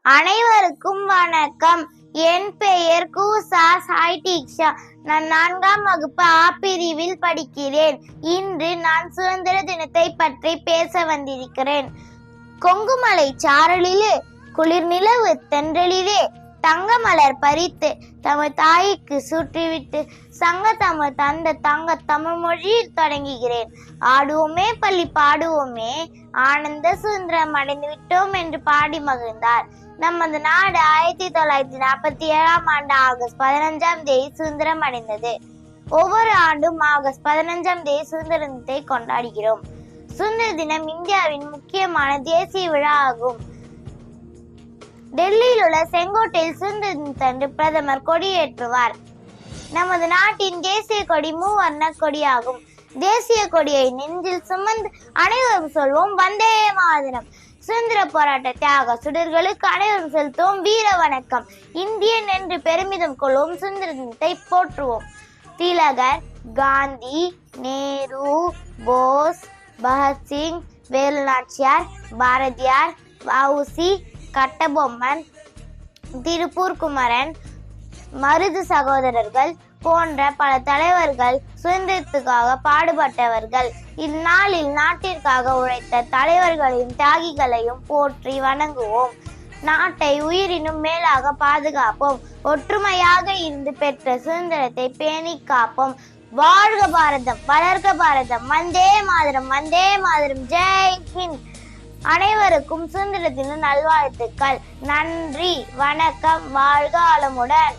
அனைவருக்கும் வணக்கம். என் பெயர் கூசா சாய் தீக்ஷா. நான் 4ஆம் வகுப்பு ஆ பிரிவில் படிக்கிறேன். இன்று நான் சுதந்திர தினத்தை பற்றி பேச வந்திருக்கிறேன். கொங்குமலை சாரலிலே குளிர் நிலவு தென்றலிலே தங்க மலர் பறித்து தமிழ் தாய்க்கு சுற்றிவிட்டு சங்க தமிழ் தந்த தங்க தமிழ் மொழியில் தொடங்குகிறேன். ஆடுவோமே பள்ளி பாடுவோமே, ஆனந்த சுதந்திரம் அடைந்து விட்டோம் என்று பாடி மகிழ்ந்தார். நமது நாடு 1947ஆம் ஆண்டு ஆகஸ்ட் 15ஆம் தேதி சுதந்திரம் அடைந்தது. ஒவ்வொரு ஆண்டும் ஆகஸ்ட் 15ஆம் தேதி சுதந்திர தினத்தை கொண்டாடுகிறோம். சுதந்திர தினம் இந்தியாவின் முக்கியமான தேசிய விழா ஆகும். டெல்லியில் உள்ள செங்கோட்டையில் சுதந்திர தினத்தன்று பிரதமர் கொடியேற்றுவார். நமது நாட்டின் தேசிய கொடி மூவர்ண கொடியாகும். தேசிய கொடியை நெஞ்சில் சுமந்து அனைவரும் சொல்வோம் வந்தே மாதரம். சுதந்திர போராட்ட தியாக சுடர்களுக்கு அனைவரும் செலுத்துவோம் வீர வணக்கம். இந்தியன் என்று பெருமிதம் கொள்வோம், சுதந்திர தினத்தை போற்றுவோம். திலகர், காந்தி, நேரு, போஸ், பகத்சிங், வேலுநாச்சியார், பாரதியார், வஉசி, கட்டபொம்மன், திருப்பூர் குமரன், மருது சகோதரர்கள் போன்ற பல தலைவர்கள் சுதந்திரத்துக்காக பாடுபட்டவர்கள். இந்நாளில் நாட்டிற்காக உழைத்த தலைவர்களையும் தியாகிகளையும் போற்றி வணங்குவோம். நாட்டை உயிரினும் மேலாக பாதுகாப்போம். ஒற்றுமையாக இருந்து பெற்ற சுதந்திரத்தை பேணி காப்போம். வாழ்க பாரதம், வளர்க பாரதம். வந்தே மாதரம், வந்தே மாதரம். ஜெய் ஹிந்த். அனைவருக்கும் சுதந்திர தின நல்வாழ்த்துக்கள். நன்றி, வணக்கம், வாழ்க வளமுடன்.